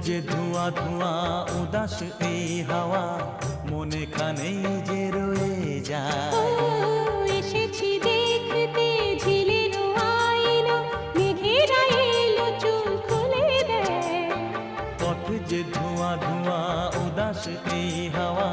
যে ধোঁয়া ধোঁয়া উদাস এই হাওয়া মনে খানেই যে রয়ে যায়। এসেছি দেখতে ঝিলের আয়না, মেঘেরা এলো চুল খুলে দেয়। পথ যে ধোঁয়া ধোঁয়া উদাস এই হাওয়া